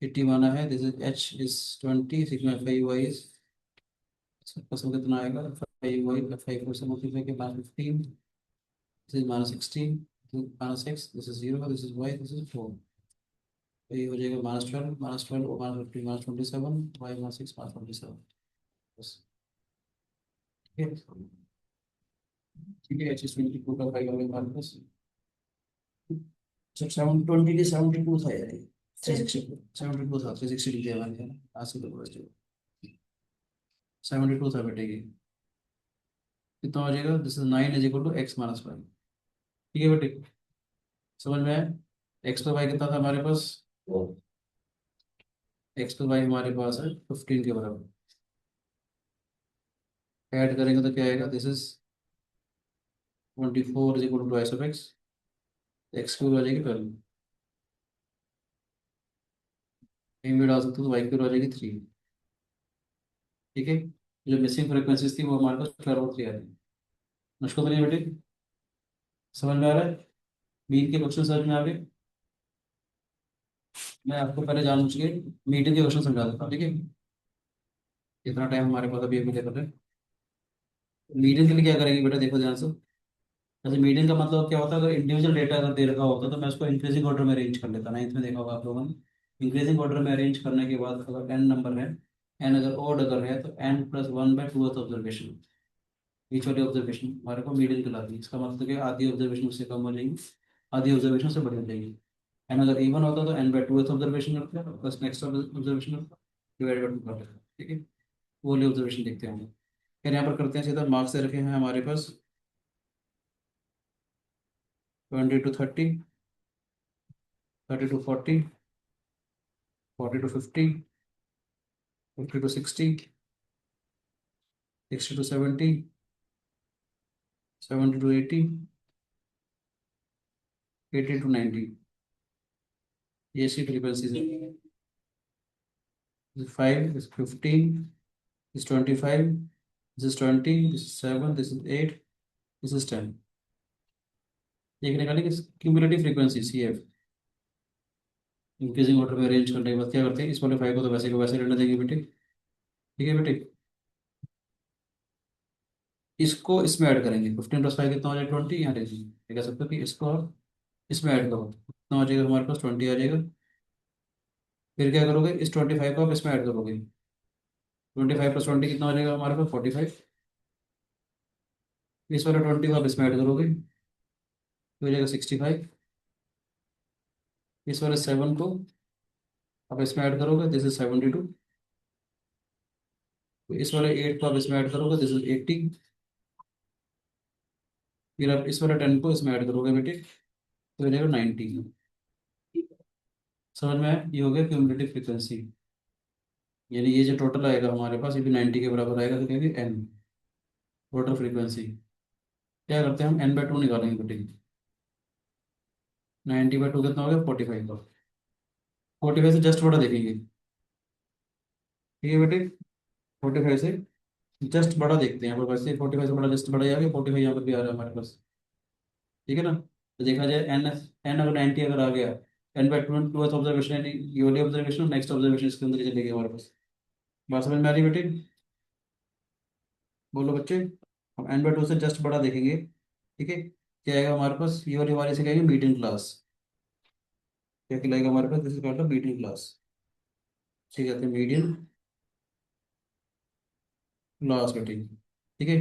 80 माना है, this is H is 20, sigma five Y is, सबका सब कितना आएगा, फाइव वाई प्लस 5 से मल्टीप्लाई के बाद 15, this is minus 16, minus X, this is 0, this is Y, this is 4, तो ये हो जाएगा -12, -12 माइनस 15 -27, वाई -6 -27, बस, ठीक है। ठीक है, एच इज 22 का 5 हमें हमारे पास, जब 720 की 72 था यार, 360 72 था, 360 डिग्री हमारे यहाँ आज से तो बड़ा जो 72 था बेटे की। कितना हो जाएगा, this is 9 is equal to X minus Y, ठीक है बेटे, समझ में आया। एक्स प्लस वाई कितना था हमारे पास, एक्स प्लस वाई हमारे पास है 15 के बराबर, ऐड करेंगे तो क्या आएगा, this is 24 is equal to twice of X, X cube आ जाएगी 12, कहीं भी डाल सकते हो, तो वाई क्यूब आ जाएगी 3, ठीक है। जो मिसिंग फ्रीक्वेंसीज थी वो हमारे पास 12 और 3 आ रही है। मुश्किल तो नहीं बेटे, समझ में आ रहा है, मीन के क्वेश्चन समझ में आ गए। मैं आपको पहले जान बूझ के मीडियन के क्वेश्चन समझा देता हूँ, ठीक है। इतना टाइम हमारे पास अभी अवेलेबल है। मीडियन के लिए क्या करेंगे बेटा, देखो ध्यान से। जैसे मीडियन का मतलब क्या होता है, अगर इंडिविजुअल डेटा अगर दे रखा होता तो मैं उसको इंक्रीजिंग ऑर्डर में अरेंज कर लेता, नाइन्थ में देखा होगा आप लोगों ने। इंक्रीजिंग ऑर्डर में अरेंज करने के बाद अगर एन नंबर है, एन अगर ओड अगर है, तो एन प्लस 1/2 ऑब्जर्वेशन, बीच वाली ऑब्जर्वेशन हमारे को मीडियन कहलाती है। इसका मतलब कि आधी ऑब्जर्वेशन उससे कम हो जाएगी, आधी ऑब्जर्वेशन से बढ़ जाएगी। एन अगर इवन होता तो n/2 ऑब्जर्वेशन करते हैं plus next observation divide by 2 करते हैं, ठीक है। वो वाली ऑब्जर्वेशन देखते हैं हम। फिर यहाँ पर करते हैं सीधा, मार्क्स दे रखे हैं हमारे पास 20 to 30, 30 to 40, 40 to 50, 50 to 60, 60 to 70, 70 to 80, 80 to 90, ये सी फ्रीक्वेंसीज है। 5 is 15, is 25, this is 20, this is 7, this is 8, this is 10, एक निकाले कि cumulative frequency C F increasing order में अरेंज करने के बाद क्या करते हैं, इस वाले फाइव को तो वैसे को वैसे रहने देंगे बेटे। ठीक है बेटे, इसको इसमें ऐड करेंगे, 15 + 5 कितना हो जाएगा 20, यहाँ देखिए ये कह सकते हो कि इसको आप इसमें ऐड करो, कितना हो जाएगा हमारे पास 20 आ जाएगा। फिर क्या करोगे, इस 25 को आप इसमें ऐड करोगे, 25 + 20 कितना हो जाएगा हमारे पास 45। इस वाले 20 को आप इसमें ऐड करोगे, तो हो जाएगा 65। इस वाले 7 को आप इसमें ऐड करोगे, दिस इज 72। इस वाले 8 को आप इसमें ऐड करोगे, दिस इज 80। फिर आप इस वाले 10 को इसमें ऐड करोगे बेटे, तो हो जाएगा 90। समझ में आया, ये हो गया क्यूमुलेटिव फ्रीक्वेंसी। यानी ये जो टोटल आएगा हमारे पास, ये भी 90 के बराबर आएगा, तो कहेंगे एन, टोटल फ्रीक्वेंसी। क्या करते हैं हम, n/2 निकालेंगे बेटे। 90/2 कितना हो गया 45 का, 45 से जस्ट बड़ा देखेंगे। ठीक है बेटे, 45 से जस्ट बड़ा देखते हैं, यहाँ पर वैसे 45 से बड़ा जस्ट बड़ा ही आ गया, 45 यहाँ पर भी आ रहा है हमारे पास। ठीक है ना, तो देखा जाए एन अगर 90 अगर आ गया, n/2 टू ऑब्जर्वेशन, यानी ये वाली ऑब्जर्वेशन नेक्स्ट ऑब्जर्वेशन इसके अंदर ही चलेगी हमारे पास। बात समझ में आ रही है बेटे, बोलो बच्चे। हम n/2 से जस्ट बड़ा देखेंगे। ठीक है, क्या आएगा हमारे पास, ये वाली हमारे से कहेंगे मीडियम क्लास। क्या कहलाएगा हमारे पास, this is called medium class. ठीक है, मीडियम क्लास बेटे। ठीक है,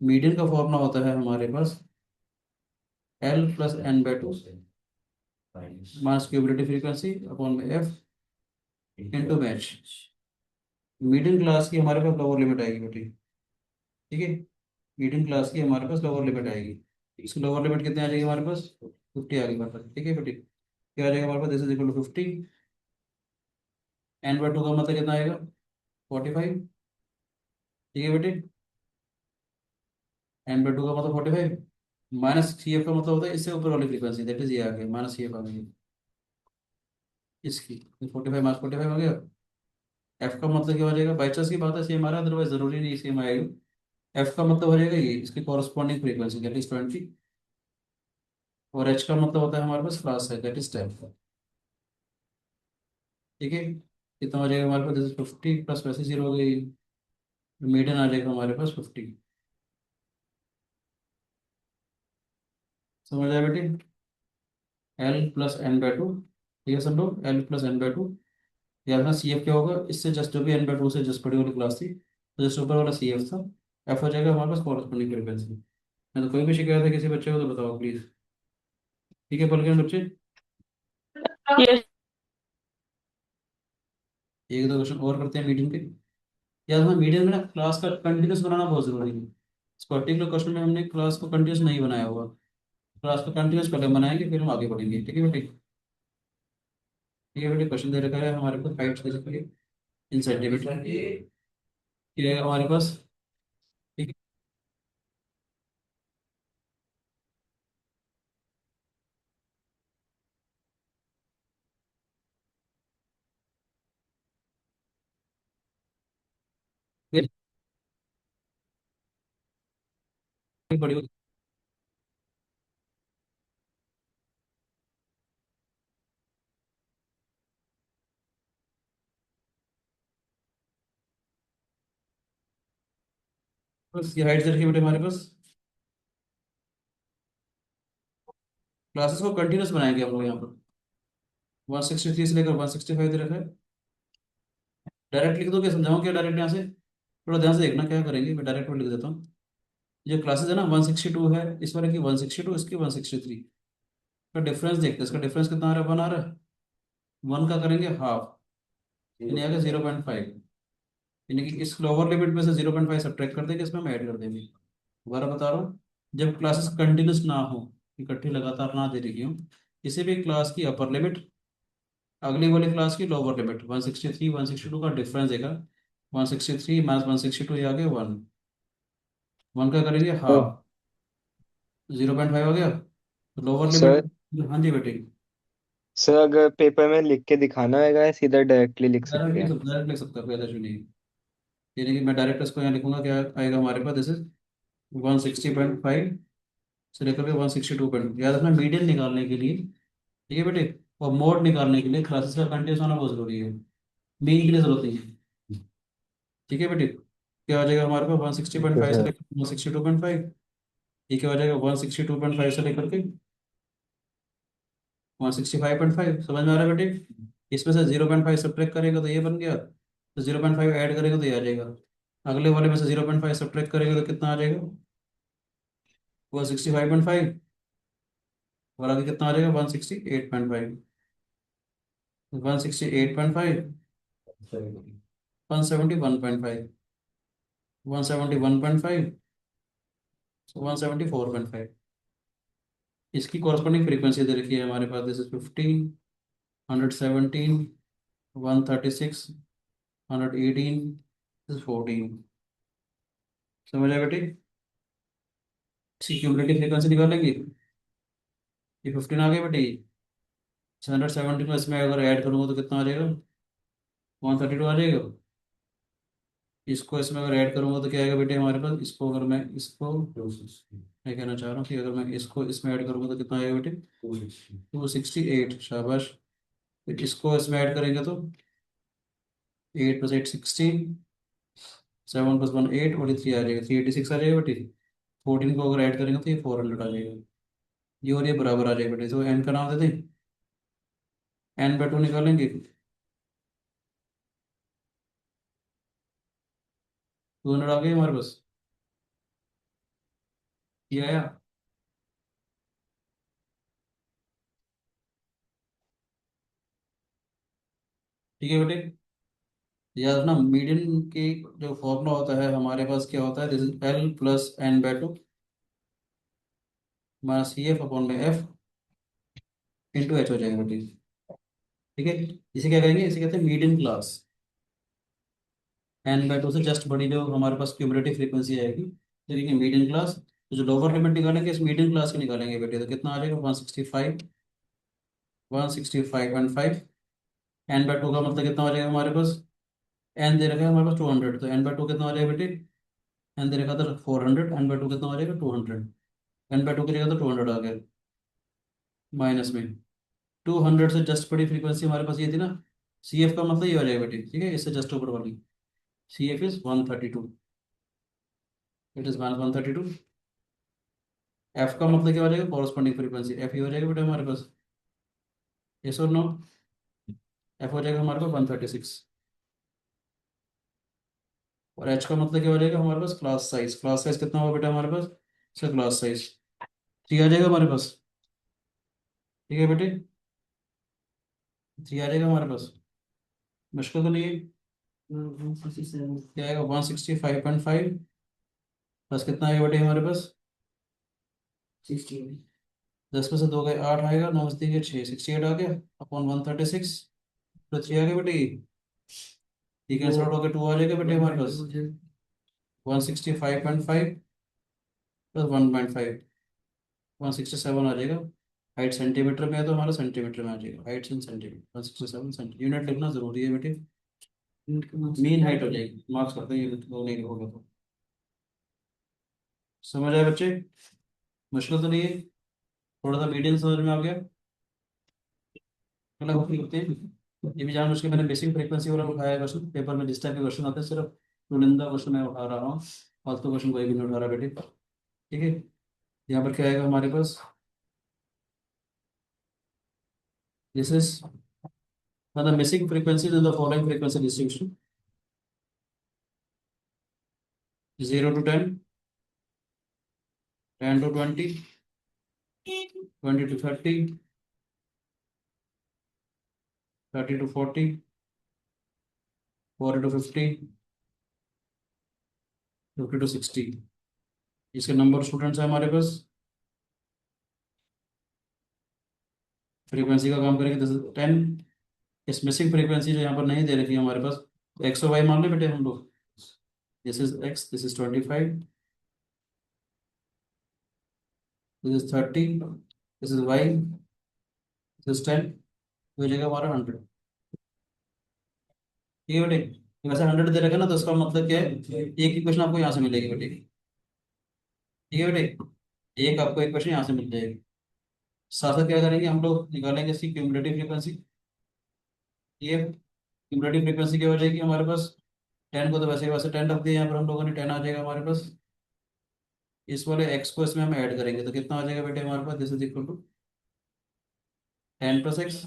मीडियन का फॉर्मूला होता है हमारे पास L + n/2 मास क्यूबिलिटी फ्रीक्वेंसी अपॉन में F into match. Medium class की हमारे पास लोअर लिमिट आएगी बेटी। ठीक है, मीडियम क्लास की हमारे पास लोअर लिमिट आएगी, इसकी लोअर लिमिट कितने आ जाएगी हमारे पास, 50 आ गई हमारे पास। ठीक है बेटी, क्या आ जाएगा हमारे पास, this is equal to 50। n/2 का मतलब कितना आएगा 45। ठीक है बेटे, n/2 का मतलब 45, माइनस सी एफ का मतलब होता है इससे ऊपर वाली फ्रीक्वेंसी, दैट इज ये आ गया माइनस सी एफ आ गई इसकी, 45 - 45 आ गया। एफ का मतलब क्या हो जाएगा, बाई चांस की बात है सेम आ रहा है, अदरवाइज जरूरी नहीं सेम आएगा। एफ का मतलब हो जाएगा ये इसकी कॉरस्पॉन्डिंग फ्रीक्वेंसी दैट इज 20। और एच का मतलब होता है हमारे पास क्लास है दैट इज 10। ठीक है, कितना हो जाएगा हमारे पास, जैसे 50 प्लस वैसे 0 हो गई, मीडियन आ जाएगा हमारे पास 50। समझ आया बेटे, L + n/2। ठीक है सब लोग, L + n/2। याद रखना सी एफ क्या होगा, इससे जस्ट जो भी n/2 से जस्ट बड़ी वाली क्लास थी, तो जस्ट ऊपर वाला सी एफ था, एफ हो जाएगा हमारे पास कॉरस्पॉन्डिंग फ्रीक्वेंसी। तो कोई भी शिकायत है किसी बच्चे को तो बताओ प्लीज। ठीक है, बोल के बच्चे, यस। एक दो क्वेश्चन और करते हैं मीडियम के। याद रखना मीडियम में ना क्लास का कंटिन्यूस बनाना बहुत जरूरी है। इस पर्टिकुलर क्वेश्चन में हमने क्लास को कंटिन्यूस नहीं बनाया हुआ, क्लास को कंटिन्यूस पहले बनाएंगे फिर हम आगे बढ़ेंगे। ठीक है बेटे, ठीक है बेटे, क्वेश्चन दे रखा है हमारे पास, फाइट दे रखी है इन सेंटीमीटर, ये है हमारे पास। ठीक है, ये बड़ी बस ये हाइट दे रखी है बेटे हमारे पास। क्लासेस को कंटिन्यूस बनाएंगे हम लोग यहाँ पर, 163 से लेकर 165 दे रखा है। डायरेक्ट लिख दो, क्या समझाऊं क्या डायरेक्ट यहाँ से, थोड़ा ध्यान से देखना क्या करेंगे, मैं डायरेक्ट लिख देता हूँ। जो क्लासेस है ना 162 है, इस वाले की 162, इसकी 163 का डिफरेंस देखते हैं, इसका डिफरेंस कितना आ रहा है, 1 आ रहा है। 1 का करेंगे हाफ, यानी आगे 0.5, यानी कि इस लोअर लिमिट में से 0.5 सब्ट्रैक्ट कर देंगे, इसमें हम ऐड कर देंगे। दोबारा बता रहा हूँ, जब क्लासेस कंटिन्यूस ना हो, इकट्ठी लगातार ना दे रही हो, किसी भी क्लास की अपर लिमिट, अगली वाली क्लास की लोअर लिमिट, 163 162 का डिफरेंस देगा, 163 माइनस 162 ये आ गया 1, 1 का करेंगे सर। हाफ, 0.5 हो गया, तो लोअर लिमिट। सर हाँ जी बेटे, सर अगर पेपर में लिख के दिखाना होगा या सीधा डायरेक्टली लिख सकते हैं? डायरेक्ट लिख सकता है, कोई इशू नहीं है। यानी कि मैं डायरेक्ट इसको यहाँ लिखूंगा, क्या आएगा हमारे पास, दिस इज 160.5 से लेकर के 162.5, याद रखना मीडियन निकालने के लिए, ठीक है बेटे, और मोड निकालने के लिए क्लासेस का कंटिन्यूस होना बहुत जरूरी है, मीन के लिए जरूरत नहीं है। ठीक है बेटे, क्या हो जाएगा हमारे पास वन सिक्सटी ठीक पॉइंट है फाइव से सर। लेकर 162.5, ये क्या हो जाएगा 162.5 से लेकर के 165.5, समझ में आ रहा है बेटे। इसमें से 0.5 सब्ट्रैक्ट करेगा तो ये बन गया, तो 0.5 ऐड करेगा तो ये आ जाएगा। अगले वाले में से 0.5 सब्ट्रैक्ट करेगा तो कितना आ जाएगा, 165.5, और आगे कितना आ जाएगा 168.5, 168.5, 171.5, 171.5, 174.5। इसकी कॉरस्पॉन्डिंग फ्रीक्वेंसी दे रखी है हमारे पास, दिस इज 15, 117, 136, 118, दिस 14। समझ आया बेटे। इसकी क्यूमुलेटिव फ्रीक्वेंसी निकालेंगे, ये 15 आ गई बेटे, 117 में इसमें अगर ऐड करूँगा तो कितना आ जाएगा, 132 आ जाएगा। इसको इसमें अगर ऐड करूँगा तो क्या आएगा बेटे हमारे पास, इसको अगर मैं इसको, मैं कहना चाह रहा हूँ कि अगर मैं इसको इसमें ऐड करूँगा तो कितना आएगा बेटे, 268, शाबाश। फिर इसको इसमें ऐड करेंगे तो 8 + 8 16, 7 + 1 8, और 3 आ जाएगा, 386 आ जाएगा बेटे। 14 को अगर ऐड करेंगे तो ये 400 आ जाएगा, ये और ये बराबर आ जाएगा बेटे। तो एन का नाम दे दें, n/2 निकालेंगे, 200 आ गए हमारे पास, ये आया। ठीक है बेटे, याद रखना मीडियन की जो फॉर्मूला होता है हमारे पास क्या होता है, this is L + n/2 minus CF/F into H हो जाएगा बेटे। ठीक है, इसे क्या करेंगे, इसे कहते हैं मीडियन क्लास। n/2 से जस्ट बड़ी जो हमारे पास क्यूमुलेटिव फ्रीक्वेंसी आएगी, तो देखिए मीडियन क्लास, तो जो लोअर लिमिट निकालेंगे इस मीडियन क्लास की निकालेंगे बेटे, तो कितना आ जाएगा 165, 165.5। n/2 का मतलब कितना हो जाएगा हमारे पास, n दे रखा है हमारे पास 200, तो n/2 कितना हो जाएगा बेटे, n दे रखा था 400, n/2 कितना हो जाएगा 200, n/2 की जगह तो 200 आ गया, माइनस में 200 से जस्ट बड़ी फ्रीक्वेंसी हमारे पास ये थी ना, CF का मतलब ये हो जाएगा बेटे, ठीक है, इससे जस्ट ऊपर वाली, CF is 132, it is minus 132। F का मतलब क्या हो जाएगा, कॉरस्पॉन्डिंग फ्रीक्वेंसी, एफ ही हो जाएगा बेटा हमारे पास, यस और नो, एफ हो जाएगा हमारे पास 136। और एच का मतलब क्या हो जाएगा हमारे पास, क्लास साइज, क्लास साइज कितना होगा बेटा हमारे पास, इसका क्लास साइज 3 आ जाएगा हमारे पास। ठीक है बेटे, 3 आ जाएगा हमारे पास, मुश्किल तो नहीं है। क्या आएगा 165.5, प्लस कितना आएगा बेटे हमारे पास, 10 में से 2 गए 8 आएगा, 9 से 3 6, 68 आ गया अपॉन 136, तो 3 आ गया बेटे, ये कैंसिल आउट होकर 2 आ जाएगा बेटे हमारे पास, 165.5 प्लस 1.5, 167 आ जाएगा। हाइट सेंटीमीटर में है तो हमारा सेंटीमीटर में आ जाएगा, height in centimetre, 167 centimetre, unit लिखना जरूरी है बेटे, मीन हाइट हो जाएगी, मार्क्स करते हैं यूनिट वो नहीं होगा तो। समझ आए बच्चे, मुश्किल तो नहीं है, थोड़ा सा मीडियम समझ में आ गया। चलो होती होते हैं, ये भी जान मुझके मैंने बेसिक फ्रीक्वेंसी वाला उठाया है क्वेश्चन, पेपर में जिस टाइप के क्वेश्चन आते हैं सिर्फ चुनिंदा क्वेश्चन मैं उठा रहा हूँ, फालतू क्वेश्चन कोई भी नहीं उठा रहा बेटे। ठीक है, यहाँ पर क्या आएगा हमारे पास, दिस इज मतलब missing frequencies in the following frequency distribution, 0 to 10, 10 to 20, 20 to 30, 30 to 40, 40 to 50, 50 to 60। इसके नंबर स्टूडेंट्स हैं हमारे पास, फ्रीक्वेंसी का काम करेंगे दिस इज 10। इस मिसिंग फ्रीक्वेंसी जो यहाँ पर नहीं दे रखी है हमारे पास, तो एक्स और वाई मान ले बेटे हम लोग, this is X, this is 25, this is 30, this is Y, this is 10, हो जाएगा हमारा 100। ठीक है बेटे, वैसे 100 दे रखा है ना, तो इसका मतलब क्या है, एक ही क्वेश्चन आपको यहाँ से मिलेगी बेटे। ठीक है बेटे, एक आपको एक क्वेश्चन यहाँ से मिल जाएगी। साथ साथ क्या करेंगे हम लोग, निकालेंगे इसकी क्यूमुलेटिव फ्रीक्वेंसी। ये क्यूमुलेटिव फ्रीक्वेंसी क्या हो जाएगी हमारे पास, 10 को तो वैसे ही वैसे 10 रख दिया यहाँ पर हम लोगों ने, 10 आ जाएगा हमारे पास। इस वाले एक्स को इसमें हम ऐड करेंगे तो कितना आ जाएगा बेटे हमारे पास, this is equal to 10 + x।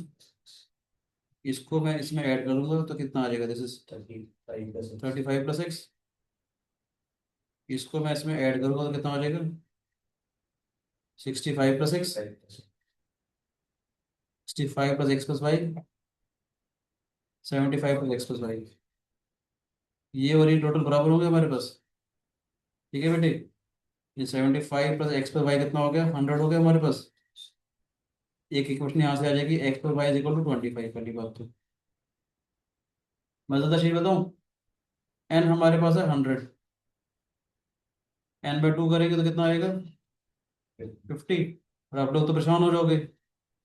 इसको मैं इसमें ऐड करूंगा तो कितना आ जाएगा, दिस इज 35 + x। इसको मैं इसमें ऐड करूंगा तो कितना आ जाएगा, 65 + x। 65 + x + y, 75 + x + y। ये और ये टोटल बराबर होंगे हमारे पास। ठीक है बेटे, ये 75 + x + y कितना हो गया, 100 हो गया हमारे पास। एक इक्वेशन यहाँ से आ जाएगी, x + y = 25 पहली बात तो। मैं ज़्यादा चीज बताऊँ, एन हमारे पास है 100, n/2 करेंगे तो कितना आएगा, 50। और आप लोग तो परेशान हो जाओगे,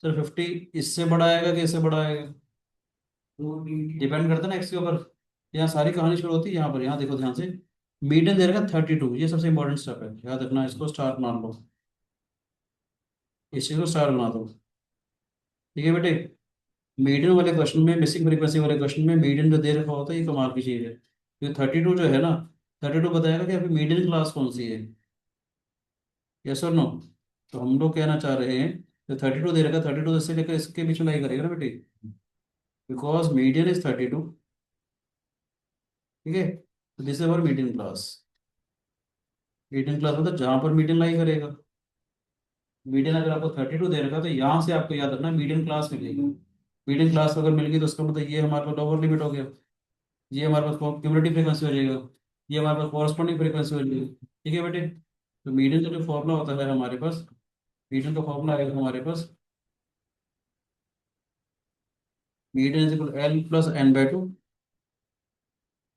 सर 50 इससे बड़ा आएगा कि इससे बड़ा आएगा, डिपेंड करता है ना एक्स के ऊपर। यहाँ सारी कहानी शुरू होती है यहाँ पर, यहाँ देखो ध्यान से। मीडियन दे रखा 32, ये सबसे इंपॉर्टेंट स्टेप है, याद रखना, इसको स्टार मान लो, इस चीज को स्टार बना दो। ठीक है बेटे, मीडियन वाले क्वेश्चन में, मिसिंग फ्रीक्वेंसी वाले क्वेश्चन में मीडियन जो दे रखा होता है, ये कमाल की चीज है, क्योंकि 32 जो है ना, 32 बताएगा कि आपकी मीडियन क्लास कौन सी है, यस और नो। तो हम लोग कहना चाह रहे हैं, तो 32 दे रखा, 32 से लेकर इसके बीच में लाई करेगा ना बेटे, बिकॉज मीडियन इज 32। ठीक है, तो this is our median class. Median class मतलब जहां पर मीडियन लाई करेगा। मीडियन अगर आपको 32 दे रखा है तो यहाँ से आपको याद रखना मीडियन क्लास मिलेगी। मीडियन क्लास अगर मिल गई तो उसका मतलब ये हमारे पास लोअर लिमिट हो गया, ये हमारे पास क्यूमुलेटिव फ्रीक्वेंसी हो जाएगा, ये हमारे पास कॉरस्पॉन्डिंग फ्रीक्वेंसी हो जाएगी। ठीक है बेटे, तो मीडियन का जो फॉर्मूला होता है हमारे पास, मीडियन का फॉर्मूला आएगा हमारे पास, median is equal L + n/2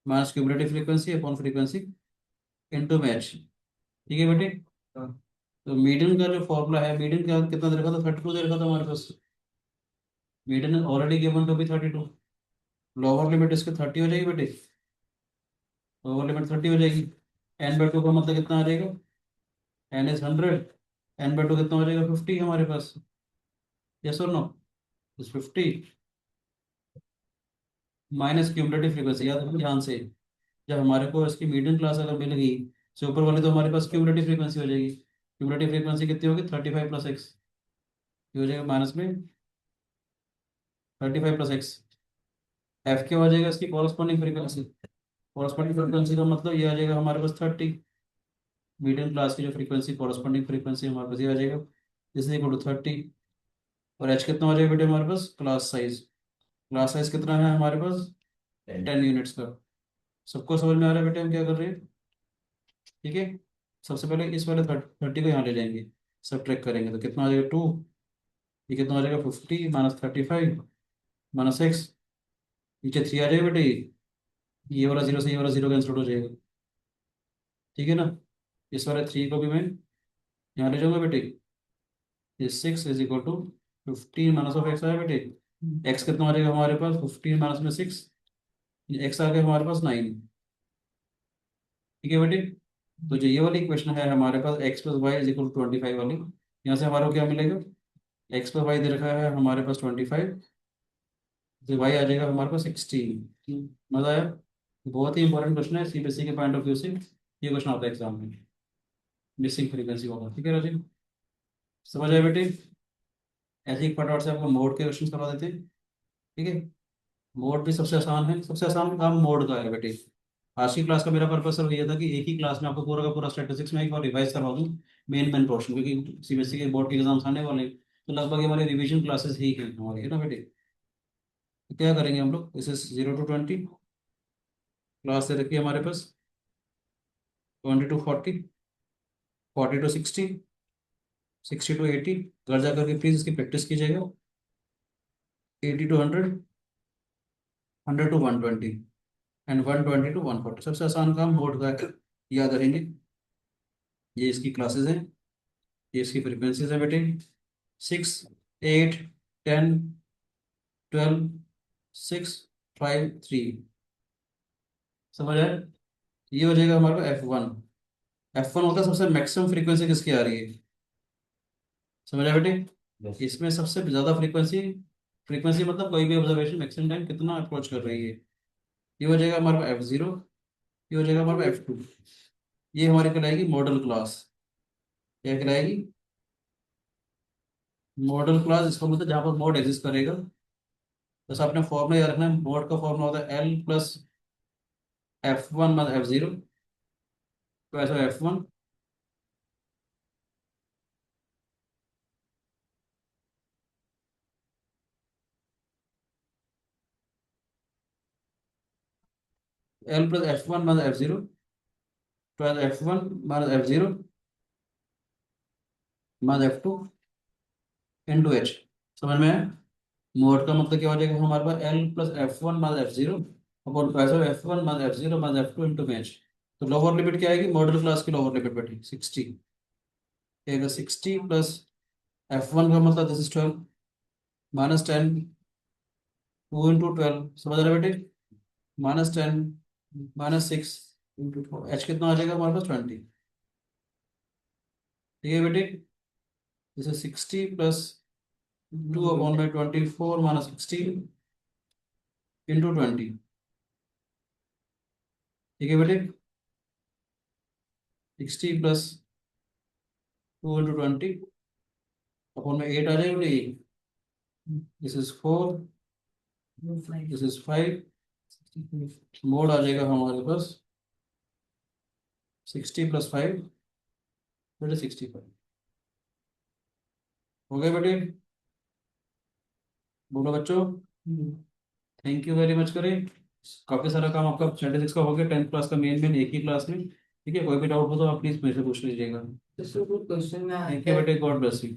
minus cumulative frequency upon frequency into match. ठीक है बेटे, तो मीडियन का जो फॉर्मूला है, मीडियन का कितना दे रखा था, 32 दे रखा था हमारे पास। Median already given to be 32, lower limit इसके 30 हो जाएगी बेटे, लोअर लिमिट 30 हो जाएगी। n/2 का मतलब कितना आ जाएगा, n = 100, n/2 कितना हो जाएगा, 50 हमारे पास, यस और नो। इस 50 माइनस क्यूमुलेटिव फ्रीक्वेंसी, याद रखो ध्यान से, जब हमारे को इसकी मीडियम क्लास अगर मिल गई, से ऊपर वाली तो हमारे पास क्यूमुलेटिव फ्रीक्वेंसी हो जाएगी। क्यूमुलेटिव फ्रीक्वेंसी कितनी होगी, 35 + x, ये हो जाएगा माइनस में 35 + x। एफ क्या हो जाएगा इसकी कॉरस्पॉन्डिंग फ्रीक्वेंसी, कॉरस्पॉन्डिंग फ्रीक्वेंसी का मतलब ये आ जाएगा हमारे पास 30। मीडियम क्लास की जो फ्रीक्वेंसी, कॉरस्पॉन्डिंग फ्रीक्वेंसी हमारे पास ये आ जाएगा, इज इक्वल टू 30। और एच कितना हो जाएगा बेटे हमारे पास, क्लास साइज। क्लास साइज कितना है हमारे पास, 10 यूनिट्स का। सबको समझ में आ रहा है बेटे हम क्या कर रहे हैं। ठीक है, सबसे पहले इस वाले 30 को यहाँ ले जाएंगे, सब ट्रैक करेंगे तो कितना आ जाएगा 2, ये कितना हो जाएगा 50 माइनस 35 माइनस एक्स, नीचे 3 आ जाएगा बेटे, ये वाला जीरो से ये वाला जीरो कैंसिल हो जाएगा। ठीक है ना, इस वाले 3 को भी मैं यहाँ ले जाऊंगा बेटे, ये 6 = 15 माइनस ऑफ एक्स आया बेटे। एक्स कितना हो जाएगा हमारे पास, 15 माइनस में 6, एक्स आ गया हमारे पास 9। ठीक है बेटे, तो जो ये वाली इक्वेशन है हमारे पास, x + y = 25 वाली, यहाँ से हमारे को क्या मिलेगा, x + y दे रखा है हमारे पास 25, तो y आ जाएगा हमारे पास 16। मजा आया, बहुत ही इंपॉर्टेंट क्वेश्चन है सीबीएसई के पॉइंट ऑफ व्यू से, ये क्वेश्चन आता है एग्जाम में, मिसिंग फ्रीक्वेंसी वाला। ठीक है राजीव, समझ आया बेटे। ऐसे ही फटाफट से आपको मोड के क्वेश्चन करवा देते हैं। ठीक है, मोड भी सबसे आसान है, सबसे आसान काम मोड का है बेटे। आज की क्लास का मेरा पर्पस सिर्फ ये था कि एक ही क्लास में आपको पूरा का पूरा स्टैटिस्टिक्स में एक बार रिवाइज करवा दूँ, मेन मेन पोर्शन, क्योंकि सीबीएसई के बोर्ड के एग्जाम्स आने वाले हैं, तो लगभग ये हमारे रिवीजन क्लासेस ही हैं हमारी, है ना बेटे। तो क्या करेंगे हम लोग, इसे 0 to 20 क्लास दे रखी है हमारे पास, 20 to 40, 40 to 60, 60 to 80। घर जा करके प्लीज इसकी प्रैक्टिस कीजिएगा। 80 to 100, 100 to 120 एंड 120 to 140। सबसे आसान काम बोर्ड का है, याद रहेंगे। ये इसकी क्लासेस हैं, ये इसकी फ्रीक्वेंसीज है बेटे, 6, 8, 10, 12, 6, 5, 3। समझ आए, ये हो जाएगा हमारे पास F1। F1 होता है सबसे मैक्सिमम फ्रीक्वेंसी किसकी आ रही है, समझ आया बेटे? इसमें सबसे ज्यादा फ्रीक्वेंसी, फ्रीक्वेंसी मतलब कोई भी ऑब्जर्वेशन मैक्सिमम टाइम कितना अप्रोच कर रही है, ये हो जाएगा हमारे पास F0, ये हो जाएगा हमारे पास F2। ये हमारी कहलाएगी मॉडल क्लास। क्या कहलाएगी? मॉडल क्लास इसको बोलते हैं जहाँ पर मोड एग्जिस्ट करेगा। बस आपने फॉर्मूला याद रखना है, मोड का फॉर्मूला होता है L+F1 − F0, तो ऐसा F1, L+F1 − F0, तो ऐसा F1 − F0 −F2 × H। समझ में आया? मोड का मतलब क्या हो जाएगा हमारे पास L+F1 − F0 अपॉन पैसा F1 − F0 − F2 × H। तो लोअर लिमिट क्या आएगी? मॉडल क्लास की लोअर लिमिट बेटी 60। क्या 60 + F1 का मतलब दिस इज 12 -10, 2 × 12, समझ रहे बेटे? -10 -6 × H कितना आ जाएगा हमारे पास? 20। ठीक है बेटे? जैसे 60 + 2/24 -16 × 20। ठीक है बेटे? 60 + 2 × 20 अपॉन में 8 आ जाएगा बेटे। This is 4, this is 5, mode आ जाएगा हमारे पास 60 + 5 बेटे 65। हो गए बेटे? बोलो बच्चों। थैंक यू वेरी मच करें। काफी सारा काम आपका 36 का हो गया, 10th क्लास का मेन मेन एक ही क्लास में। ठीक है, कोई भी डाउट हो तो आप प्लीज मेरे से पूछ लीजिएगा। जैसे कोई क्वेश्चन में थैंक यू आता है बेटे, गॉड ब्लेस यू।